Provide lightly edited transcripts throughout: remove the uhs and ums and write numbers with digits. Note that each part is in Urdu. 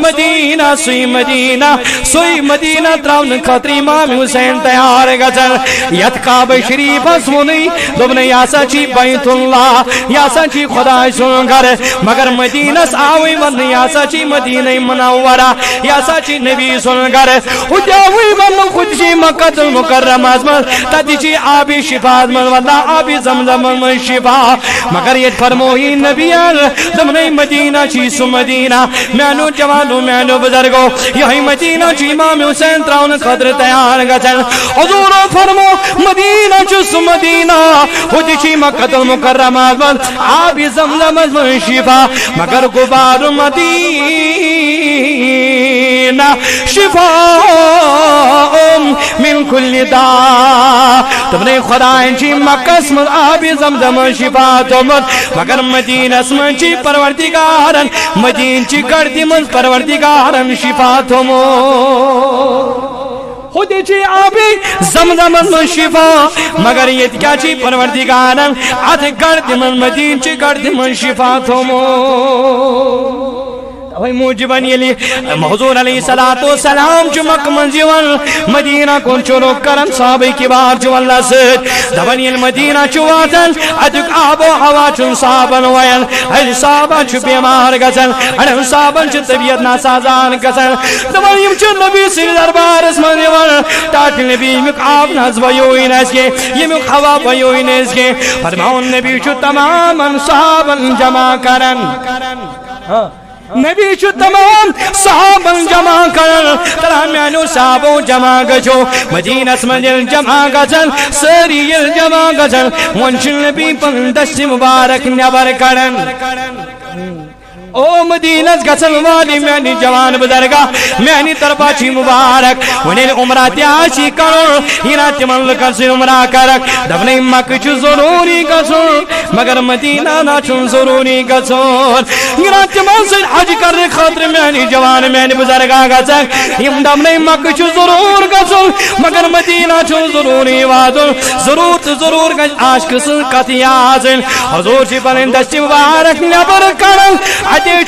مدینہ سوئی مدینہ تراؤن خطر امام حسین تیار گزر یت کعبہ شریف اسمونی دوبنے یاسا چی بیت اللہ یاسا چی خدا سن گھر مگر مدینہ آوی ون یاسا چی مدینہ منورہ یاسا چی نبی سن گھر اجاوی ون خود چی مکہ المکرم ازمن تدی چی آبی شفا ازمن واللہ آبی زمزم من شفا مگر یہ فرموہی نبی دوبنے مدینہ چی سو مدینہ میانو جوانو میانو بزرگو یہی مدینہ چی امام حسین تراؤن خطر تیار گزر حضور فرمو مدینہ چس مدینہ خود چی مکہ المکرم ازمن آبی زمزم ازمن شفا مگر غبار مدینہ شفاء من کل دا تمنے خدا انچی مکہ اسم آبی زمزم شفا تمت مگر مدینہ اسم چی پروردگارن مدین چی کردی من پروردگارن شفا تمت خود چی آبی زمزم من شفا مگر یہ کیا چی پروردگارن آت کردی من مدین چی کردی من شفا تمت وہی موجبن یلی حضور علیہ السلام چو مکہ منزیون مدینہ کن چلو کرن صحابہ کبار چو اللہ سید دبن یل مدینہ چو واتن ادک آب و ہوا چون صحابن وین ہر صحابہ چو بیمار گزن ہر صحابن چو طبیعت ناسازان گزن دبن یم چو نبی سر دربار اس منزیون تاک نبی یمک آب ناز بیوئی نیسکے یمک ہوا بیوئی نیسکے فرماؤن نبی چو تماما صحابن جمع کرن نبی چو تمام صحابن جمع کرن ترہمیانو صحابو جمع گجو مدینہ اسمجل جمع گزن سریل جمع گزن ونشن نبی پن دست مبارک نبر کرن او مدینہ گسن والی میانی جوان بزرگا میانی ترباچی مبارک ونیل عمرہ تیاشی کرن ہینا تمن لکرسی عمرہ کرک دفنی مکہ چو ضروری گسن مگر مدینہ نا چون ضروری گسن ہینا تمن سے حج کر خاطر میانی جوان میانی بزرگا گسن ہم دفنی مکہ چو ضرور گسن مگر مدینہ چون ضروری وادن ضرور گس عاشق سن قطیازن حضور چی پرن دستی مبارک نبر کرن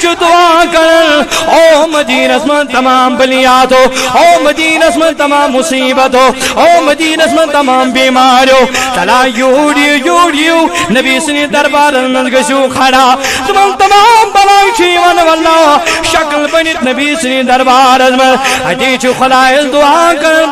چو دعا کرن او مدینہ اسمن تمام بلیات ہو او مدینہ اسمن تمام مصیبت ہو او مدینہ اسمن تمام بیمار ہو تلا یوڑیو نبی سنی دربار نزگشو کھڑا تمام بلائی چیون واللہ شکل بنیت نبی سنی دربار ازمن حدی چو خلائل دعا کرن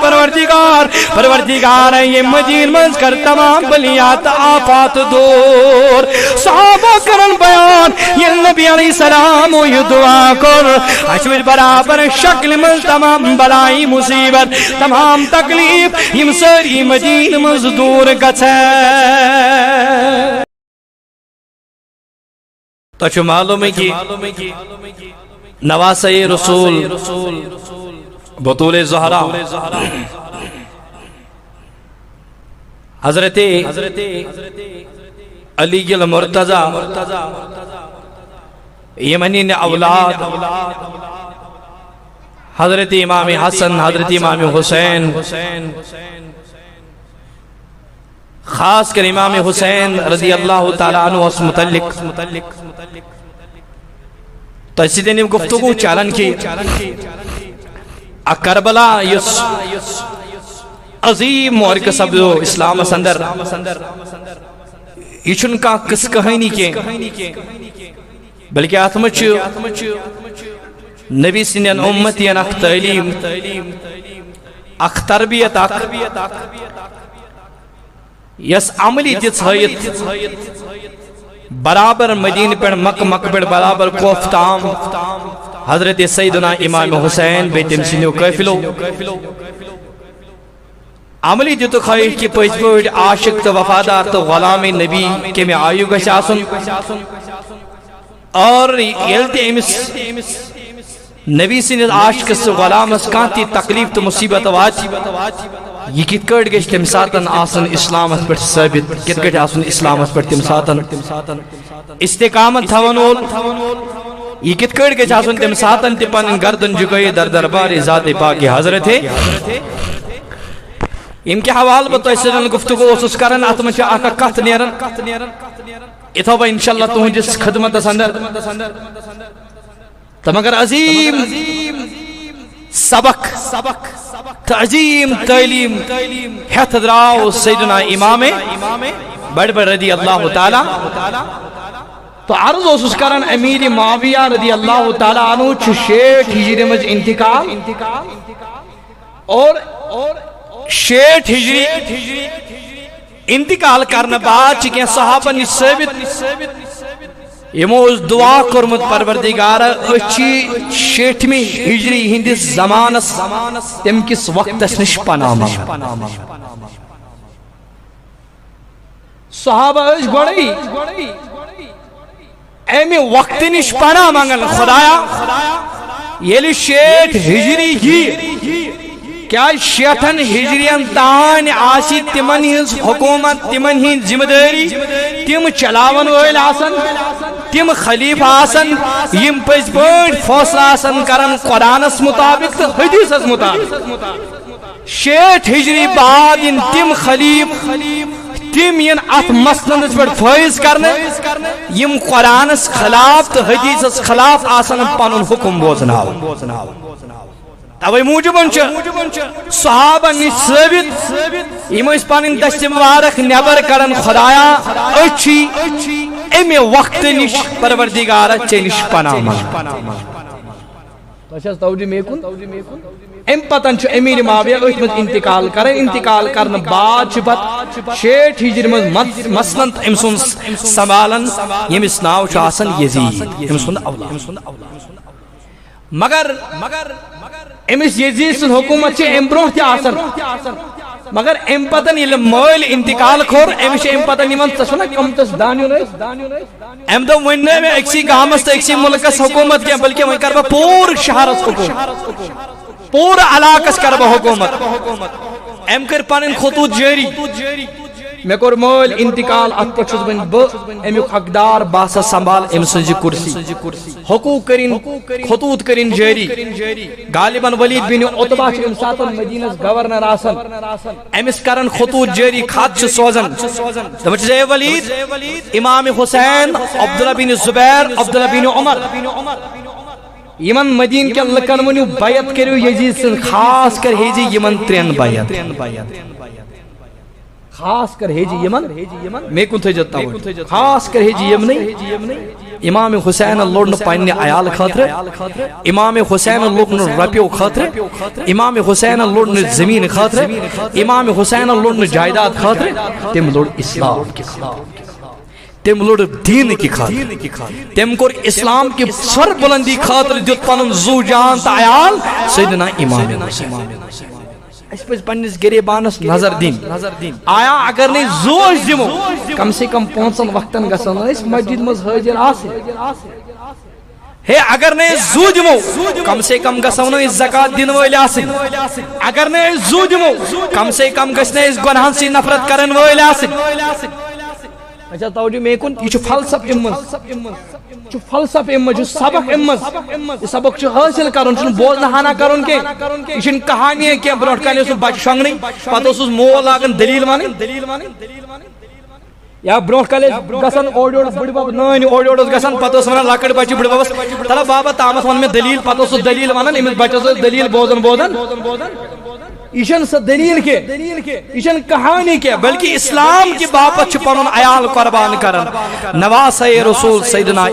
پروردگار یہ مدین منز کر تمام بلیات آفات دور صحابہ کرن بیان یہ نبی علیہ السلام و یہ دعا کر اشویر برابر شکل من تمام بلائی مصیبت تمام تکلیف یم سری مدین مزدور گچھے تو چھو معلوم ہے کہ نواسہ رسول بطول زہرا حضرت علی المرتضی یمنی نے اولاد حضرت امام حسن حضرت امام حسین خاص کر امام حسین رضی اللہ تعالیٰ عنہ اس متعلق تو اسی دن گفتگو چالن کی کربلا یس عظیم مورک سب اسلام سندر یہ چھن کا کس کہانی کے بلکہ آتمچ نبی سنین امتین اخ تعلیم اخ تربیت یس عملی جس حیت برابر مدین پر مک پر برابر کوفتام حضرت سیدنا امام حسین بیتم سنیو قیفلو عملی جتو خواہش کی پجبوڑ عاشق تو وفادار تو غلام نبی کے میں آئیو گش آسن اور یلتے امس نبی سنید عاشق سے غلام اس کانتی تکلیف تو مصیبت واج یہ کت کٹ گش تم ساتن آسن اسلام اس پر ثابت کت کٹ آسن اسلام اس پر تم ساتن استقامت تھونول یہ کت کٹ گش آسن تم ساتن تپن گردن جگئی در دربار ذات پاک حضرت ہے ان کے حوال بتو اس دن گفتگو اس کرن اتم چ اکا کت نیرن اتھو انشاءاللہ تو جس خدمت سندر تو مگر عظیم سبق تعظیم تعلیم ہتھ دراو سیدنا امام بڑ رضی اللہ تعالی تو عرض اوسس کران امیر معاویہ رضی اللہ تعالی عنہ 60 ہجری مز انتقال اور 60 ہجری انتقال کرنے بعد کی صحابہ نے ثابت یمو دعا کرمت پروردگار اچھی 60ویں ہجری ہندس زمانس تم کس وقت نش پناہ منگان صحابہ اس گوڑی ایمی وقت نش پناہ منگان خدایا یلی 60 ہجری ہی کیا 60 ہجریان تان آسی تمن ہز حکومت تمن ہز ذمہ داری تم چلاون ویل آسن تم خلیفہ آسن یم پز پٲٹھۍ فیصلہ آسن کرن قرآنس مطابق تو حدیثس مطابق 60 ہجری بعد ان تم خلیف تم ین ات مسلس پہ فائز کرنے یم قرآنس خلاف تو حدیثس خلاف آسن پن حکم بوزناو توے موجبن صحابہ نش ثابت یم پن دست مبارک نبر کرن خدایا اچھی امی وقت نش پروردگار چے نش پناہ منگان توجہ میکن ام پتن امیر معاویہ ات مز انتقال کرن انتقال کرنے بعد پت 60 ہجری مز مثلاً ام سن سنبھالن یمس ناو آسان یزید ام سن اولاد مگر امس یزید سن حکومت ام برو تہ مگر ام پتن یل مول انتقال کور امس ام پتن یمن تسنا کمتس دانیون ام دم ون میں اکسی گامس تو اکسی ملکس حکومت کی بلکہ وہیں کربا پور شہرس حکومت پور علاقس کربا حکومت ام کر پنن خطوط جاری میں کور مول انتقال ات پہ چھس بن امیک حقدار باسا سنبھال ام سنجی کرسی حقوق کرین خطوط کرین جاری غالباً ولید بن عتبہ ام ساتن مدینس گورنر آسن امس کرن خطوط جاری خط سوزن دپچ اے ولید امام حسین عبداللہ بن زبیر عبداللہ بن عمر یمن مدین کے لکن ونیو بیعت کریو یزید سن خاص کر ہیجی یمن 3 بیعت خاص کر ہیجی یمن میں کن تھے جتا ہوں خاص کر ہیجی یمن امام حسین لوڑن پائنی عیال خاطر امام حسین لوڑن رپیو خاطر امام حسین لوڑن زمین خاطر امام حسین لوڑن جائیداد خاطر تم لوڑ اسلام کی خاطر تم لوڑ دین کی خاطر تم کور اسلام کی سر بلندی خاطر دیت پنن زو جان تا عیال سیدنا امام حسین اس پہ پنس گریبانس نظر دین آیا اگر نہیں زوش دمو کم سے کم 5 وقتن گسن اس مسجد مز حاضر آسے ہے اگر نہیں زو دمو کم سے کم گسن اس زکات دین ویل آسے اگر نہیں زو دمو کم سے کم گسن اس گناہن سے نفرت کرن ویل آسے اچھا توجہ میں کن یہ فلسف امت جو فلسف امت جو سبق امت سبق جو حاصل کرن چھ بولنا ہانا کرن کے یہ کہانی ہے کہ برونٹ کالے اس بچ شنگنی پتہ اس مول لاگن دلیل مانی یا برونٹ کالے گسن اوڑ بڑ باب نان اوڑ گسن پتہ اس ون لکڑ بچ بڑ بابس تلا بابا تامت ون میں دلیل پتہ اس دلیل ونن امس بچس دلیل بوزن ایشن سے دلیل کے ایشن کہانی کے بلکہ اسلام کی باپت پنن عیال قربان کرن نواسہ رسول سیدنا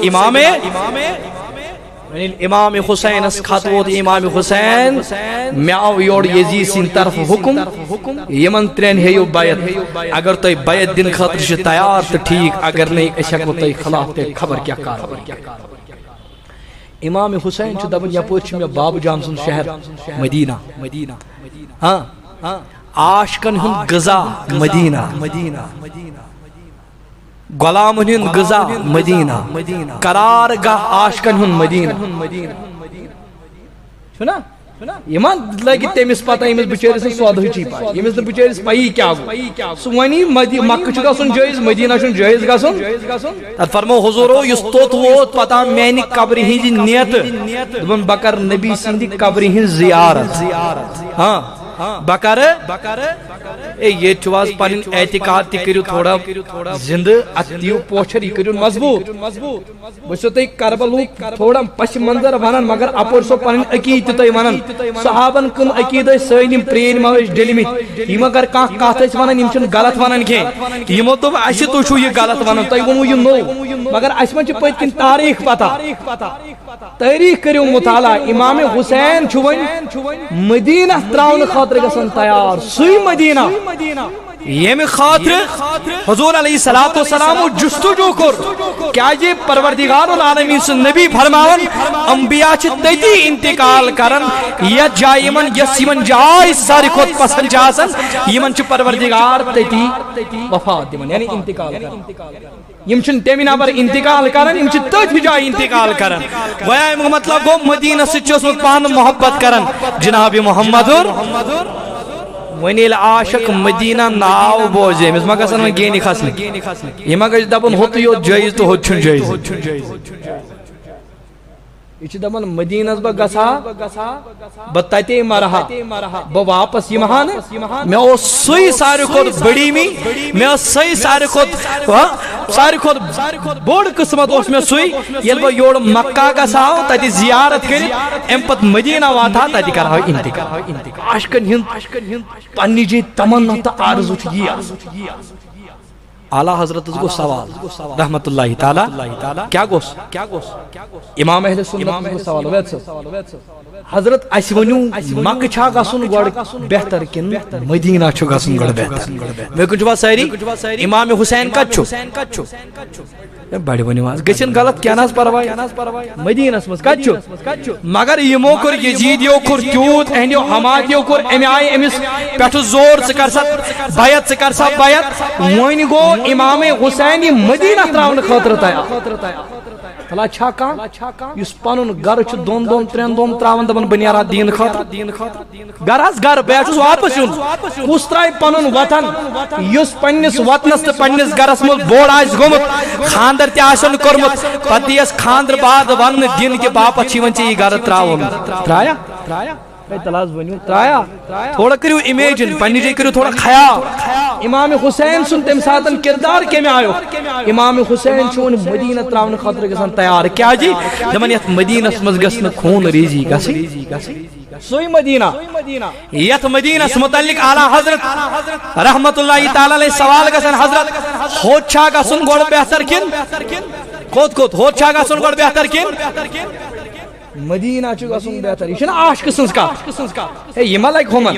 امام حسین اس خطوط امام حسین میاو یوڑ یزید سن طرف حکم یمن 3 ہے یو بیعت اگر تو بیعت دن خاطر سے تیار تو ٹھیک اگر نہیں اشک تو خلاف تے خبر کیا کار امام حسین چھ دبن یا پوچھ میں باب جان سن شہر مدینہ ہاں آشکن ہن غذا مدینہ غلامن ہن غذا مدینہ قرار گاہ آشکن ہن مدینہ سنا یمان لگی تیمس پتہ یمس بچیرس سودہ چی پائی یمس بچیرس پائی کیا گو سوانی مکہ چھ گژھن جائز مدینہ چھ جائز گژھن تت فرمو حضورو یس توت ووت پتہ میانی قبر ہنز نیت دبن بکر نبی سندی قبر ہنز زیارت ہاں بکر اے یہ چواز پن اعتقاد تی کرو تھوڑا زندہ اتیو پوچھر یہ کرو مضبوط بسو تی کربلو تھوڑا پش منظر ونن مگر اپور سو پن عقید تی ونن صحابن کن عقید سینم پرین موش ڈلمت یہ مگر کان کاتھ ونن یم چھن غلط ونن کی یمو تو اش تو چھو یہ غلط ونن تی ونو یہ نو مگر اس من چھ پت کن تاریخ پتہ تاریخ کرو مطالعہ امام حسین چھوین مدینہ تراون خاطر گسن تیار سوی مدینہ یہ میں خاطر حضور علیہ الصلوۃ والسلام جستجو کر کیا یہ پروردگار العالمین سے نبی فرماون انبیاء چھ تتی انتقال کرن یا جائے من یس یمن جائے ساری خود پسند جاسن یمن چھ پروردگار تتی وفات دیمن یعنی انتقال کرن یم چھن تمی نبر انتقال کرن یم چھ تتی جائے انتقال کرن گویا مطلب گو مدینہ سے چھ پان محبت کرن جناب محمد ونیل عاشق مدینہ ناو بوزے مس ما گسن گینی خاصل یہ ما گس دبن ہوت یو جائز تو ہوت چھن جائز یہ دبن مدینہ با گسا بتاتے مرہا با واپس یمہان میں او سوئی سارے کو بڑی میں سوئی سارے کو بوڑ قسمت اس میں سوئی یل با یوڑ مکہ گسا تتی زیارت کری ام پت مدینہ واتا تتی کرا انتقال عاشقن ہند پنی جی تمنا تا آرزو تھی اعلی حضرت کو سوال رحمت اللہ تعالی کیا گوس امام اہل سنت کو سوال ویت حضرت اس ونیو مکہ چھا گسن گڑ بہتر کن مدینہ چھ گسن گڑ بہتر میں کچھ بات ساری امام حسین کچھ بڑی ونیو گچن غلط کیا ناس پروائی مدینہ مس کچھ مگر یمو کر یزیدیو کر تیوت اہنیو حمادیو کر امی آئی امس پیٹھ زور سکر ست بیعت سکر ست بیعت وین گو امام حسین مدینہ تراون خاطر تایا تلا چھا کان یس پنن گھر چھ دون دون ترین دون تراون دبن بنیارا دین خاطر گھر اس گھر بیٹھس واپس یون کس ترائی پنن وطن یس پنس وطنس تہ پنس گھرس مل بوڑ آس گومت خاندر تہ آسن کرمت پتہ یس خاندر بعد ون دین کے باپت چھ ون چھ یہ گھر تراون ترایا تلاز ونیو ترایا تھوڑا کریو امیجن پنی جی کریو تھوڑا خیال امام حسین سن تم ساتن کردار کمی آئیو امام حسین چون مدینہ تراون خاطر گسن تیار کیا جی دمن یت مدینہ سمز گسن خون ریزی گسی سوئی مدینہ یت مدینہ متعلق اعلی حضرت رحمت اللہ تعالی علیہ سوال گسن حضرت ہوت چھا گسن گوڑ بہتر کن کود ہوت چھا گسن گوڑ بہتر کن مدینہ چھ گسن بہتر یہ عاشق سنس کا اے یہ ملک ہومن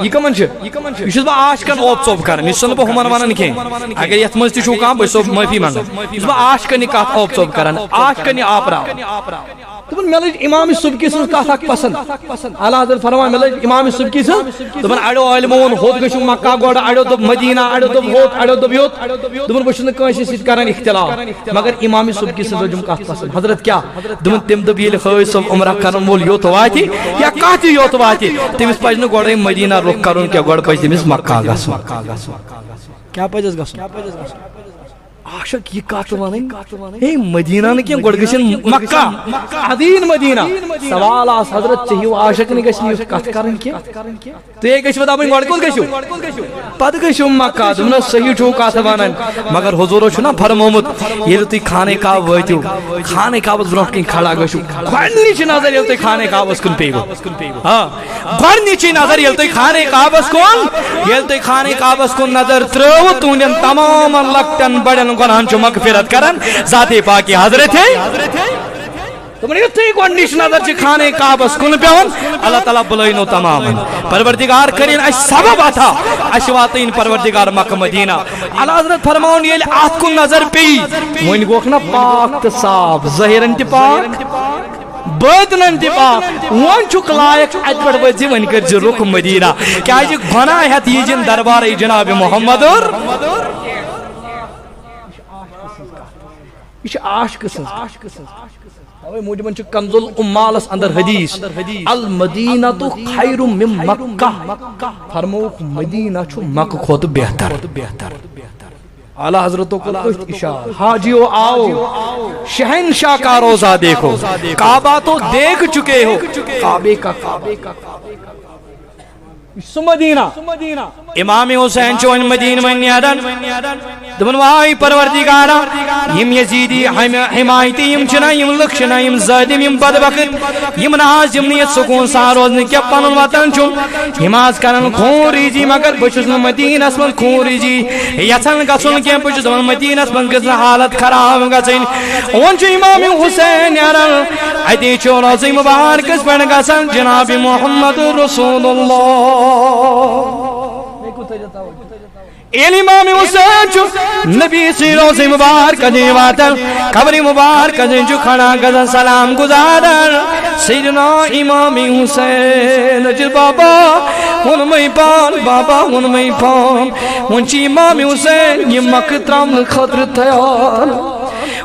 یہ کمن چھ یہ چھ با عاشقن اوپ ژوپ کرن یہ چھ با ہومن ونن کی اگر یت مز تہ چھو کان بہ سو معافی منگ یہ با عاشقن کا اوپ ژوپ کرن عاشقن آپرا تمن ملج امام سبکی سن کا تھک پسند اعلی حضرت فرمان ملج امام سبکی سن تمن اڑو علمون ہود گشو مکہ گوڑ اڑو دب مدینہ اڑو دب ہوت اڑو دب یوت تمن بشن کانسی سیت کرن اختلاف مگر امام سبکی سن رجم کا پسند حضرت کیا تمن تم دب یل خیس عمرہ کرن وول یوت واتی یا کاتی یوت واتی تمس پجن گوڑ مدینہ رخ کرن کیا گوڑ پج تمس مکہ گسو کیا پجس گسو عاشق یہ کات ونن اے مدینہ نہ کی گوڑ گشن مکہ عظیم مدینہ سوال اس حضرت چھ عاشق نہ گشن کت کرن کی تو یہ گش بتا گوڑ کول گشو پد گشو مکہ دم صحیح چھو کات ونن مگر حضور چھ نہ فرمومت یہ تی کھانے کا وتیو کھانے کا برو کی کھڑا گشو گوڑنی چھ نظر یہ تی کھانے کا بس کن پیگو ہاں گوڑنی چھ نظر یہ تی کھانے کا بس کون یہ تی کھانے کا بس کن نظر ترو تون تمام لکٹن بڑن گناہن چھ مغفرت کرن ذات پاک حضرت ہے تم نے تے گونڈیش نظر چھ کھانے کعبس کن پیون اللہ تعالی بلینو تمام پروردگار کرین اس سبب تھا اس واتین پروردگار مکہ مدینہ اللہ حضرت فرماون یہ ات کو نظر پی ون گوکھ نہ پاک تے صاف ظاہرن تے پاک بدنن تے پاک ون چھ لائق ات پڑ وزی ون کر رخ مدینہ کیا جی گناہ ہے یہ جن دربار جناب محمد یہ عاشق سن اوے موجبن چھ کنز الامالس اندر حدیث المدینہ تو خیر من مکہ فرموک مدینہ چھ مکہ کھوت بہتر اعلی حضرتوں کو اشارہ حاجیو آؤ شہنشاہ کا روزہ دیکھو کعبہ تو دیکھ چکے ہو کعبے کا مدینہ امام حسین چون مدینہ من نیران دبن وائی پروردگارا یم یزیدی حمایتی یم چنا یم لکھ چنا یم ظالم یم بدبخت یم ناز یم نیت سکون سان روزن کیا پنن وطن چون یم آز کرن خون ریزی مگر بچس ن مدینہ من خون ریزی یژھان گژھن کی بچس مدینہ من گژھن حالت خراب گژھن ون چھ امام حسین نیران اتی چھ روزی مبارکس پن گژھن جناب محمد رسول اللہ امام حسین چھ نبی سی روزی مبارک دی واتن قبر مبارک دی جو کھڑا گزن سلام گزارن سیدنا امام حسین جل بابا ہن میں پان بابا ہن میں پان ہن چھ امام حسین یہ مقترم خطر تیار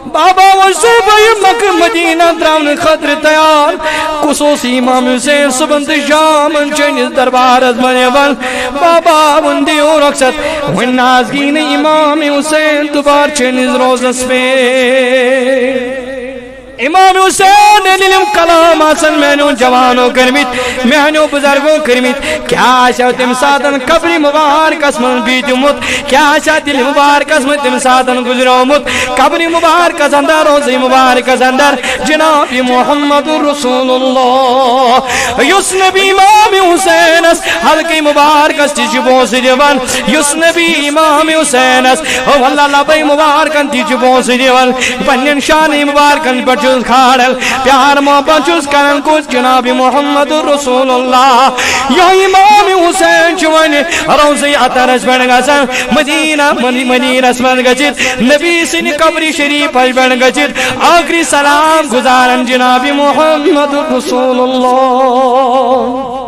بابا وصف مکہ مدینہ درامن خطر تیار خصوصی امام حسین صبح شام چنس دربار بنیبل بابا وندیو رخصت ون نازگین امام حسین دوبار چنس روزس پہ امام حسین علم کلام آسن مینو جوانو کرمت مینو بزرگو کرمت کیا آشا تم ساتن قبر مبارک اسمن بیتمت کیا آشا دل مبارک اسمن تم ساتن گزرومت قبر مبارک اسندر روزی مبارک اسندر جناب محمد رسول اللہ یس نبی امام حسین اس حلقی مبارک اس تیجی بوسی دیوان یس نبی امام حسین اس واللہ لبی مبارکن تیجی بوسی دیوان پنین شانی مبارکن پر کھارل پیار محبت چوز کرن کچھ جناب محمد رسول اللہ یا امام حسین چوانی روزی اترس بڑھ گسن مدینہ مدینہ اسمن گچت نبی سن قبر شریف پر بڑھ گچت آخری سلام گزارن جناب محمد رسول اللہ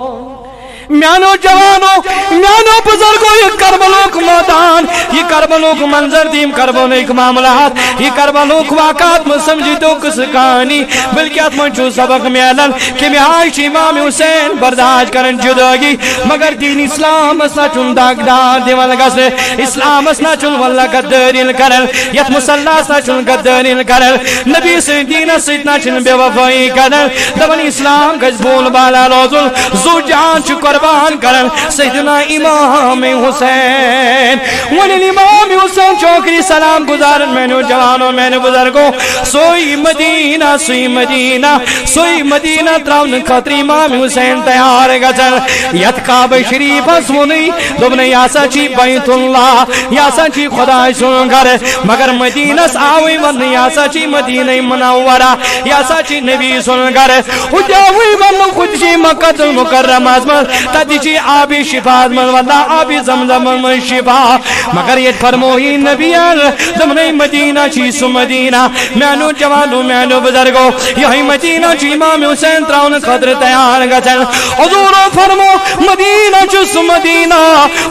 میانو جوانو میانو بزرگو یہ کربلو کا میدان یہ کربلو کا منظر دیم کربلو کا معاملات یہ کربلو کا واقعات میں سمجھی تو کس کہانی بلکہ اتمن چو سبق میلن کہ میں آئیش امام حسین برداشت کرن جداگی مگر دین اسلام اسنا چون داگ دار دیوال گسر اسلام اسنا چون واللہ قدرین کرن یت مسلح اسنا چون قدرین کرن نبی سے دین سیدنا چون بے وفائی کرن دبن اسلام گز بول بالا روزل زو جان چکر قربان کرن سیدنا امام حسین ونی امام حسین چوکری سلام گزارن میں نے جوانوں میں نے بزرگوں سوئی مدینہ سوئی مدینہ سوئی مدینہ تراؤن خطر امام حسین تیار گزر یت کعبہ شریف سونی دبنے یاسا چی بیت اللہ یاسا چی خدا سن گھر مگر مدینہ آوی ون یاسا چی مدینہ منورہ یاسا چی نبی سن گھر جاوی ون خود چی مکہ المکرمہ تدی چی آبی شفاعت من واللہ آبی زمزم من شفا مگر یہ فرموہی نبیان زمنی مدینہ چی سو مدینہ مینو جوانو مینو بزرگو یہی مدینہ چی امام حسین تراؤن خطر تیار گچن حضور فرمو مدینہ چی سو مدینہ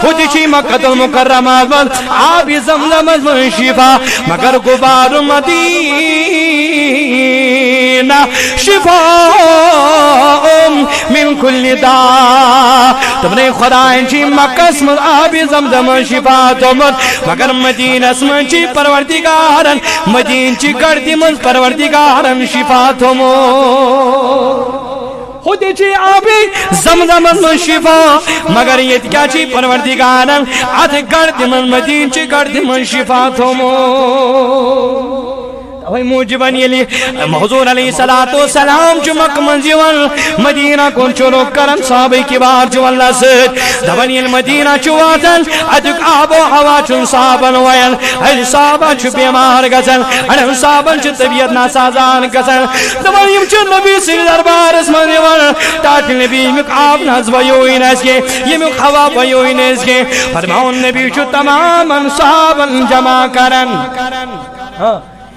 خودی چی مکہ المکرمہ من آبی زمزم من شفا مگر غبار مدینہ شفا من کل دا تم نے خدا انچی مکہ اسم آبی زمزم شفا تمر مگر مدینہ اسم انچی پروردگارن مدین چی کردی من پروردگارن شفا تمر خودی چی آبی زمزم من شفا مگر یہ کیا چی پروردگارن آدھ کردی من مدین چی کردی من شفا تمر وہی موجبن یلی حضور علیہ السلام جو مکہ منزیون مدینہ کن چلو کرن صحابہ کبار جو اللہ سید دبنی المدینہ چواتن ادک آب و ہوا چون صحابن وین ایل صحابہ چو بیمار گزن انہم صحابن چو طبیعت ناسازان گزن دبنی چو نبی سی دربار اس منزیون تاک نبی مک آب نازویوئی نیسکے یہ مک ہوا بیوئی نیسکے فرماؤن نبی چو تمام صحابن جمع کرن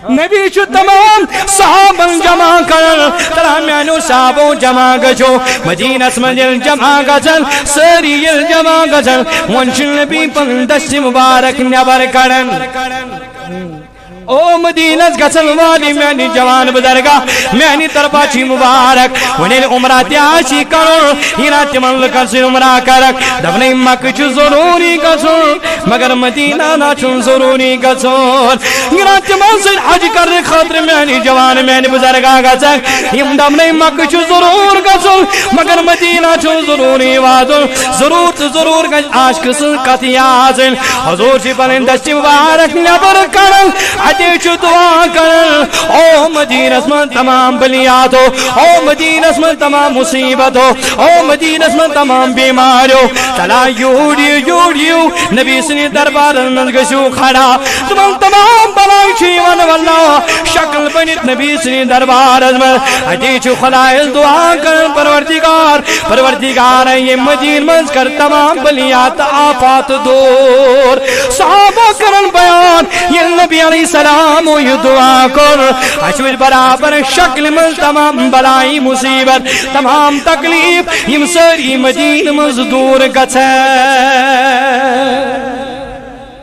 نبی چو تمام صحابن جمع کرن ترہمیانو صحابو جمع گجو مدینہ اسمجل جمع گزن سریل جمع گزن ونچن نبی پندس مبارک نبر کرن او مدینس گسن والی میانی جوان بزرگا میانی طرفاچی مبارک ونیل عمراتی آشی کرو ہینا تمن لکسی عمرہ کرک دفنی مکچ ضروری گسن مگر مدینہ ناچن ضروری گسن ہینا تمن سے حج کر خاطر میانی جوان میانی بزرگا گسن یم دفنی مکچ ضرور گسن مگر مدینہ چن ضروری وادن ضرور گس عاشق سن کتی آزن حضور چی پلن دستی مبارک نبر کرن عدیچ دعا کرن او مدینہ من تمام بلیاتو او مدینہ من تمام مصیبتو او مدینہ من تمام بیماریو چلا یوڑیو نبی سنی دربار نزگشو کھڑا تمام بلائی چیون واللہ شکل بنیت نبی سنی دربار عدیچ خلائل دعا کرن پروردگار یہ مدین منز کر تمام بلیات آفات دور صحابہ کرن بیان یہ نبی علیہ السلام یہ دعا کر اشویر برابر شکل من تمام بلائی مصیبت تمام تکلیف یم سری مدین منز دور گچھے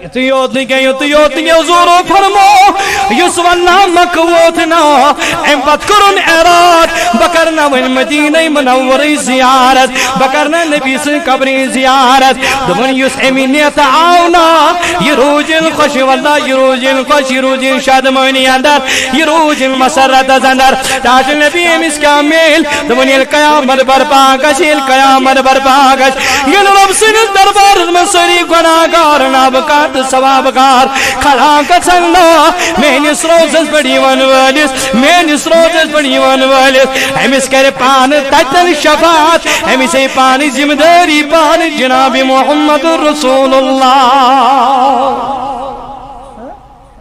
یتیوت نگے زورو فرمو یسوانا مکوتنا ام پت کرن اراد بکرنا ون مدینہ منوری زیارت بکرنا نبی سے قبری زیارت دمن یس امینیت آونا یہ روجن خوش واللہ یہ روجن خوش یہ روجن شادمانی اندر یہ روجن مسرت اندر تاج نبی امس کامل دمن یہ قیامت برپاگش یہ قیامت برپاگش یہ رب سن دربار مسری گناہگار نابکات ثوابگار کھڑا کچھنا مینس روزس بڑی ون والس ہمس کر پان تتن شفاعت ہمس پان ذمہ داری پان جناب محمد رسول اللہ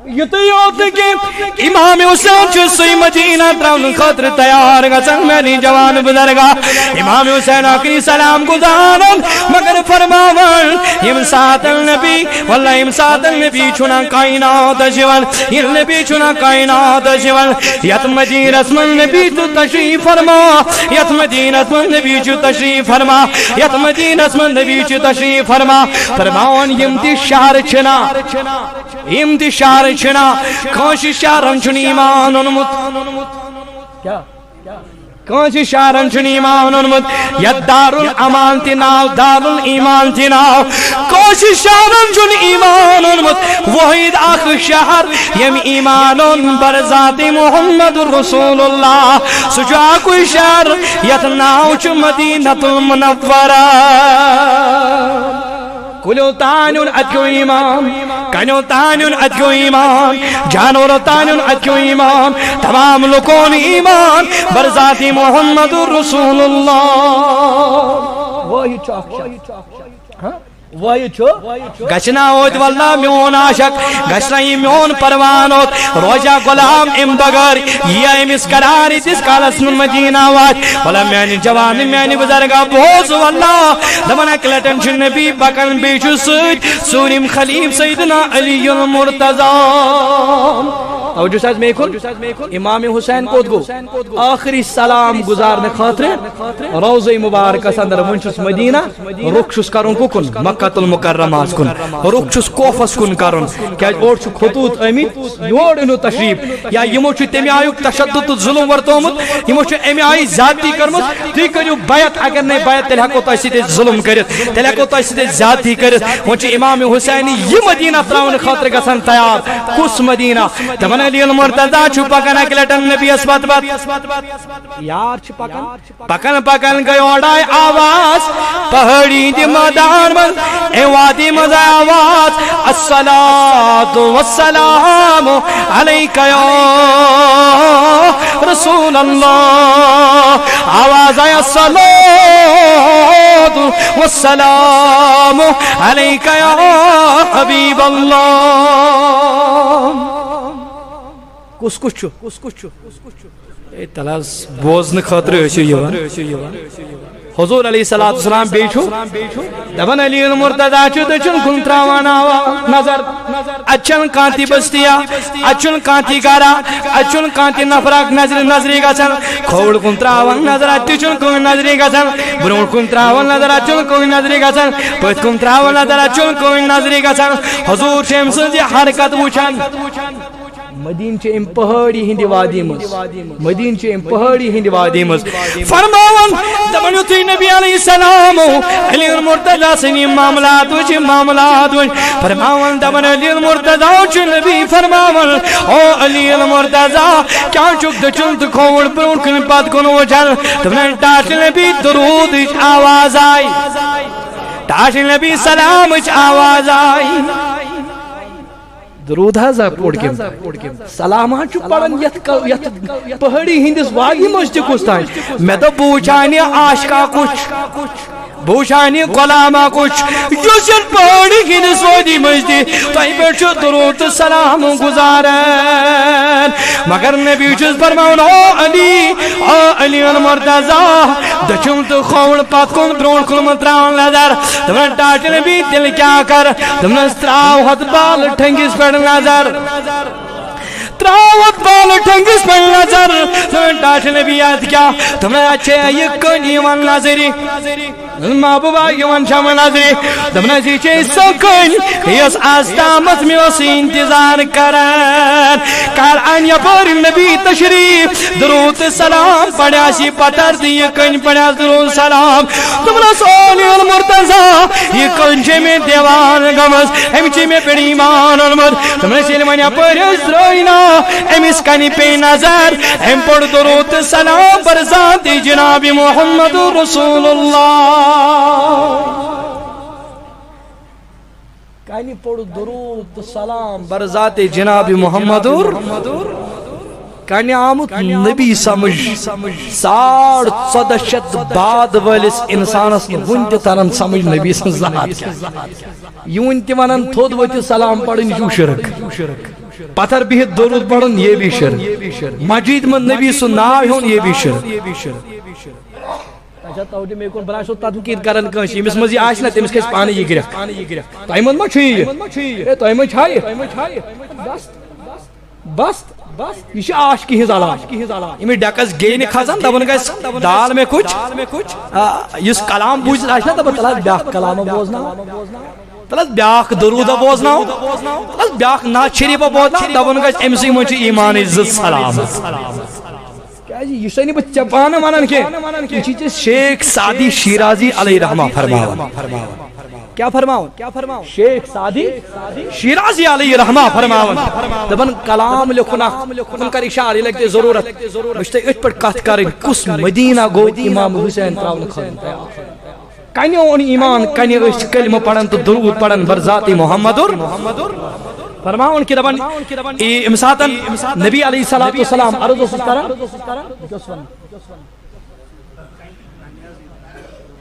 یوت کے امام حسین چسی مدینہ ترون خطر تیار گسن میری جوان بزرگا امام حسین کی سلام گزارن مگر فرماون یم سات النبی واللہ یم سات النبی چنا کائنات جوان یہ نبی چنا کائنات جوان یت مدینہ من نبی تو تشریف فرما یت مدینہ من نبی تو تشریف فرما یت مدینہ من نبی تو تشریف فرما فرماون یم دی شہر چنا یم دی شہر چنا کانشی شہرن چن ایمان انمت کیا کانشی شہرن چن ایمان انمت ید دار الامان تناو دار الایمان تناو کانشی شہرن چن ایمان انمت وحید آخ شہر یم ایمان بر ذات محمد رسول اللہ سجا کوئی شہر ید ناو چ مدینۃ المنورہ کلو تانون اتکو ایمان کنو تانون اتکو ایمان جانور تانون اتکو ایمان تمام لکون ایمان برذاتی محمد رسول اللہ وہی چاک گشنا ہوت واللہ میون عاشق گشنا یہ میون پروانوت روجہ غلام ام بغیر یہ امس قراری تس کالس من مدینہ وات والا میانی جوان میانی بزرگا بوز واللہ دمنا کلٹن چھ نبی بکن بیچو سوچ سوریم خلیف سیدنا علی المرتضی او جو ساز میکن امام حسین کود گو آخری سلام گزارنے خاطر روضہ مبارکہ اندر ونچس مدینہ رخص کرن کن مکہ المکرمہ کن رخص کوفس کن کرن کیا اور چھ خطوط امید یور انو تشریف یا یمو چھ تمی آیوک تشدد ظلم ورتومت یمو چھ امی آئی ذاتی کرمت تی کریو بیعت اگر نہیں بیعت تلہ کو تیسید ظلم کرت تلہ کو تیسید ذاتی کرت ونچ امام حسینی یہ مدینہ تراؤن خاطر گسن تیار کس مدینہ تمن علی المرتضی چھ پکن اکلٹن نبی اسبت بات یار چھ پکن پکن گئی اوڑائی آواز پہڑی دی مدان من اے وادی مزا آواز الصلاة والسلام علیکہ یا رسول اللہ آواز آیا الصلاة والسلام علیکہ یا حبیب اللہ کس کچھ اے تلاز بوزن خاطر ایسے یوان حضور علیہ السلام بیچو دبن علی المرتضی چو دچن کن تراوان آوا نظر اچھن کانتی بستیا اچھن کانتی گارا اچھن کانتی نفراک نظری گسن کھوڑ کن تراوان نظر اچھن کوئی نظری گسن برون کن تراوان نظر اچھن کوئی نظری گسن پت کن تراوان نظر اچھن کوئی نظری گسن حضور شمس جی حرکت وچن مدین چھ ام پہاڑی ہندی وادی مز مدین چھ ام پہاڑی ہندی وادی مز فرماون دمن تی نبی علیہ السلام علی المرتضی سنی معاملات وچ فرماون دمن علی المرتضی چھ نبی فرماون او علی المرتضی کیا چک دچن تو کھوڑ برون کن پات کن وچل دمن ٹاٹ نبی درود آواز آئی ٹاٹ نبی سلام آواز آئی درود ہزا پوڑ کے سلامہ چو پڑھن یت پہاڑی ہندس واگی مجھتے کستان میں تو بوچھانی آشکا کچھ بوچھانی غلامہ کچھ یوسن پہاڑی ہندس واگی مجھتے تائی بیٹھو درود سلام گزارن مگر نبی چیز فرماؤن او علی المرتضی دچم تو خوڑ پات کن برون کن متراؤن نظر دمن ٹاٹ نبی دل کیا کر دمن استراؤ حد بال ٹھنگیس پر نظر تراوت بال ٹھنگیس پر نظر دمن ٹاٹ نبی آت کیا دمن اچھے یہ کنی ون نظری محبوبہ یون شام نظری دمن اچھے چھے سکن یس آستامت میں اسی انتظار کرن کار آن یا پر نبی تشریف درود سلام پڑھا سی پتر دی یہ کن پڑھا درود سلام دمن سولی المرتضی یہ کن چھے میں دیوان گمس ہم چھے میں پر ایمان علمت دمن سلمان یا پر اسرائینا ہم اس کنی پہ نظر ہم پڑھ درود سلام پر ذات جناب محمد رسول اللہ کانی پڑھ درود سلام بر ذات جناب محمد کانی آمد نبی سمجھ 1400 بعد والس انسانس ونت ترن سمجھ نبی سن ذات یون تی ونن تھود وتی سلام پڑھن یو شرک پتھر بہت درود پڑھن یہ بھی شرک مسجد من نبی سن ناو ہون یہ بھی شرک اچھا توجہ میں کون بنا سو تدقیر کرن کنس یمس مزی آش نہ تمس کس پانی یہ گرفت تایمن ما چھی اے تایمن چھائی بس یہ آش کی ہزالا یہ ڈکس گئی نہ کھسان دبن گس دال میں کچھ اس کلام بوجھ آش نہ دبن تلا بیاکھ کلام بوزنا تلا بیاکھ درود بوزنا تلا بیاکھ نعت شریف بوزنا دبن گس امسی من چھ ایمان عزت سلام یہ سنی بچہ پانا مانن کے یہ چیز شیخ سعدی شیرازی علیہ رحمہ فرماؤں کیا فرماؤں شیخ سعدی شیرازی علیہ رحمہ فرماؤں دبن کلام لکھنا ان کا اشارہ لگتے ضرورت مجھتے اچھ پر کت کریں کس مدینہ گو امام حسین تراؤن خواہن کنی اون ایمان کنی اچھ کلمہ پڑھن تو درود پڑھن برذات محمد فرماؤن کی دبن امساتا نبی علیہ السلام عرض و سسترہ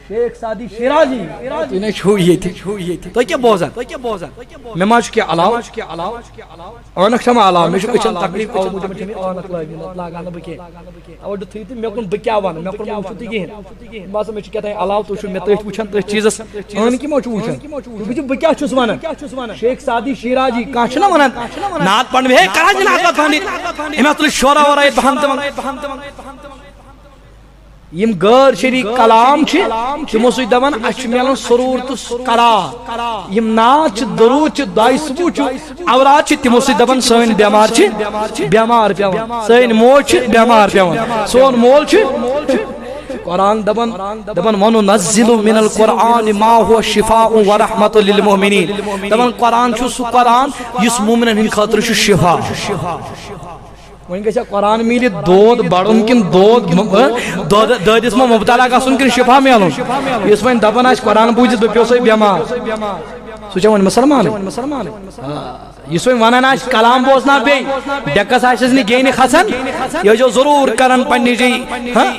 شیخ سعدی شیرازی تو انہیں چھوئیے تھی تو کیا بوزن میں ماں چکے علاو آنک شما علاو میں چکے چند تقریب آو مجھے مجھے آنک لاغانا بکے اوڈ تھی تھی میں کن بکیاوانا میں کن موچو گئے باسا میں چکے تھا علاو تو میں تیش پوچھن تیش چیزس آنکی موچو پوچھن مجھے بکیا چھوس وانا شیخ سعدی شیرازی کانچنا وانا نات پڑھنے ہے کراجی نات پڑھنے ہمیں تو شورا ورائے بہنت یم غیر شریک کلام چھ تمو سی دپان اچھ میلن سرور تو قرار یم نعت چھ درود چھ دعائی سبو چھ اورات چھ تمو سی دپان سن بیمار چھ بیمار پیون سن مول چھ بیمار پیون سون مول چھ قرآن دبن وننزل من القرآن ما هو شفاء ورحمت للمؤمنین دبن قرآن چھ سو قرآن یس مومنن ہن خاطر چھ شفا وہیں کہا قرآن میلی دود بڑھن کن دود اس میں مبتلا گھن کن شفا میلن اس میں دپان آس قرآن بوجھت بہ پیوسے بیمار سوچا ون مسلمان اس میں ونان آس کلام بوزنا بی ڈکس آس نی گئی کھسان یہ جو ضرور کرن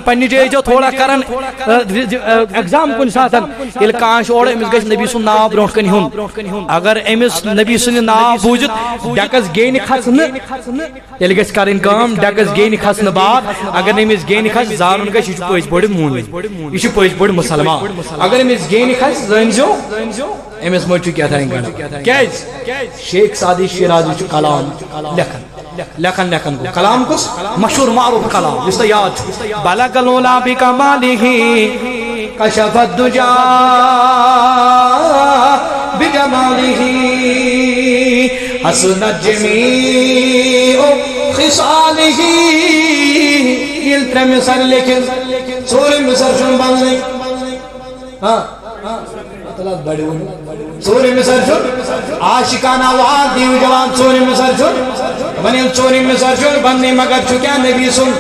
پنی جائے جو تھوڑا کرن ایگزام کن ساتھ یل کانش اور امس گھس نبی سن ناو برونٹ کن ہن اگر امس نبی سن ناو بوجھت ڈکس گئی کھسن تیل گھس کرن کام ڈکس گئی کھسن بعد اگر امس گئی کھس زانن گھس یہ پٔزۍ پٲٹھۍ مومن یہ پٔزۍ پٲٹھۍ مسلمان اگر امس گئی کھس زٲنۍزیو امس مجھ کیا تھا کیز شیخ سعدی شیرازی چھ کلام لکھن کو کلام کس مشہور معروف کلام جس سے یاد بلغ العلا بکمالہ کشف الدجا بجمالہ حسنت جميع خصاله يل ترے مصر لیکن سورہ مصر شن بننے اطلاع بڑی ہوئی سورہ مصر شن عاشقانہ وعاد دیو جوان سورہ مصر شن بنیل سورہ مصر شن بننے مگر چکیا نبی سن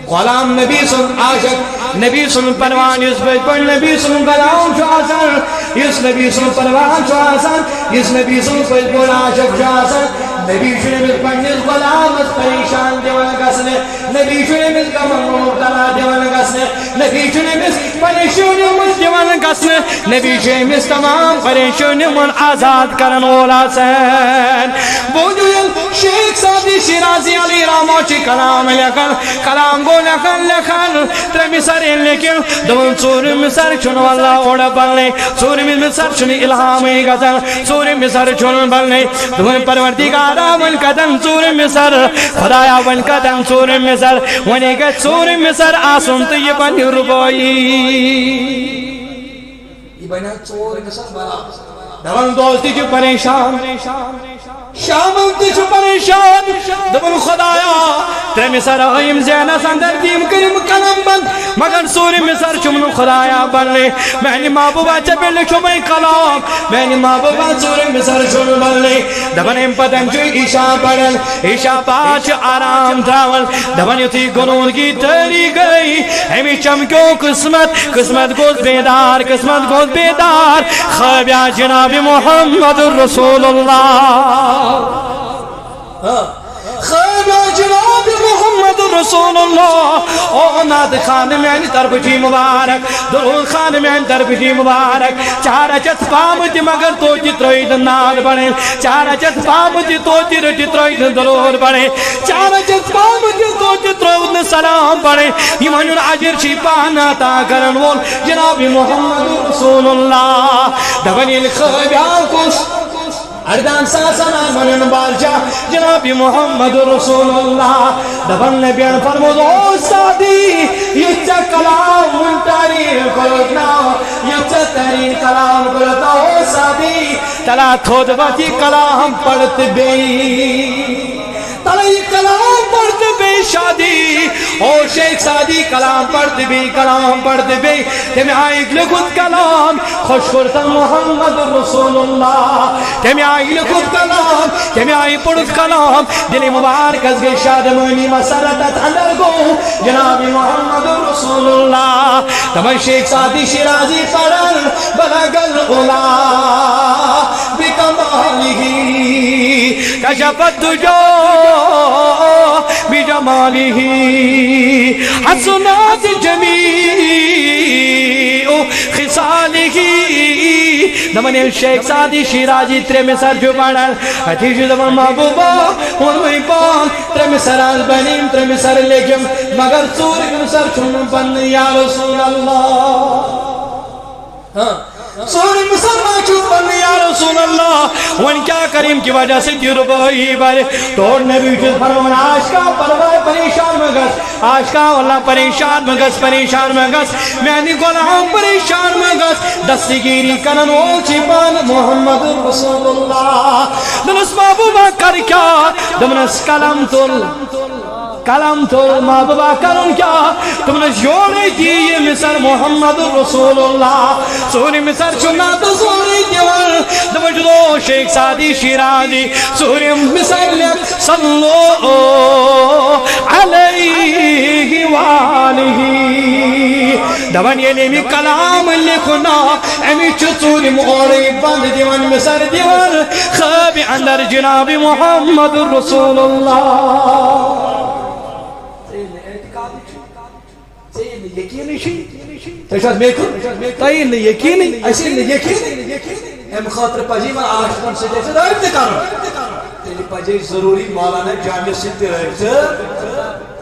غلام نبی سن عاشق نبی سن پروان اس پر نبی سن غلام شو آسان اس نبی سن پروان شو آسان اس نبی سن پر عاشق شو آسان نبی شنمز پنیز غلامت پریشان دیوان گسنے نبی شنمز کمن مبتلا دیوان گسنے نبی شنمز پریشانی من دیوان گسنے نبی شنمز تمام پریشانی من آزاد کرن اولا سین بودویل شیخ سادی شیرازی علی راموچی کلام لکن کلام گو لکن ترمی سرین لیکن دون سوری مصر چون واللہ اوڑا بلنے سوری مصر چون الہامی گزن سوری مصر چون بلنے دون پروردگار ون قدم سور مصر خدایا ون قدم سور مصر ونی گت سور مصر آسن تو یہ بنی ربائی یہ بنا سور مصر بنا دون دوستی جو پریشان شامل تیچو پریشان دبن خدایا ترے مصر آئیم زینہ سندر دیم کریم کلم بند مگر سوری مصر چمن خدایا بلنے میں محبوبہ چپے لکھو میں کلام میں محبوبہ سوری مصر چمن بلنے دبن ام پتن جو عشاء پڑھل عشاء پاچ آرام تراول دبن یتی گنون کی تری گئی ہمیں چمکیوں قسمت گوز بیدار خواب یا جناب محمد رسول اللہ خیر جناب محمد رسول اللہ او ناد خان میں طرف جی مبارک درود خان میں طرف جی مبارک چار چت پامتی مگر تو جتروید ناد بڑے چار چت پامتی تو جتروید درود بڑے چار چت پامتی تو جتروید سلام بڑے ایمان عجر چی پانا تا کرن وول جناب محمد رسول اللہ دبنی الخیال کس اردان ساسن آمن بارجا جناب محمد رسول اللہ دبن نبیان فرمود او سادی یہ چا کلام منتاری کرتنا یہ چا ترین کلام کرتا او سادی تلا تھود باتی کلام پڑھت بی تلا یہ کلام پڑھت بی شادی او شیخ سادی کلام پڑھت بی تمہیں آئیگ لکھت کلام خوش کرتا محمد رسول اللہ تمہیں آئیگ لکھت کلام تمہیں آئی پڑھت کلام دلی مبارک از گئی شادمانی مسرطت اندر گو جناب محمد رسول اللہ تمہیں شیخ سادی شیرازی پڑھن بلغل اولا بکمالی کشفت جو بجمالی حسنات جمیع خصالی دمن شیخ سادی شیرازی ترے میں سر جو پڑھن حتیش دمن محبوبہ انوی پان ترے میں سر آز بنیم ترے میں سر لیکم مگر سوری میں سر چھن بن یا رسول اللہ سوری مسلمان چھو بن یا رسول اللہ ون کیا کریم کی وجہ سے کی ربائی بارے توڑ نبی چیز فرمان آشکا پروائی پریشان مگس آشکا اللہ پریشان مگس میں نے غلام پریشان مگس دستی گیری کنن او چیپان محمد رسول اللہ دنس محبوبہ کر کیا دمنس کلم تل محبوبہ کرن کیا تمہیں جوڑے کی یہ مصر محمد رسول اللہ سوری مصر چنا تو سوری دیوان دمجدو شیخ سادی شیرازی سوری مصر لکھ صلو علیہ وآلہ دون یہ لیمی کلام لکھنا امی چطوری موڑی بند دیوان مصر دیوان خواب اندر جناب محمد رسول اللہ یقینی شی تشاہد میکن تاین یقینی ایسین یقینی ام خاطر پجی من آشتن سے جیسے دائم نکارو تیلی پجی ضروری مولانا جامع سنتی رہتے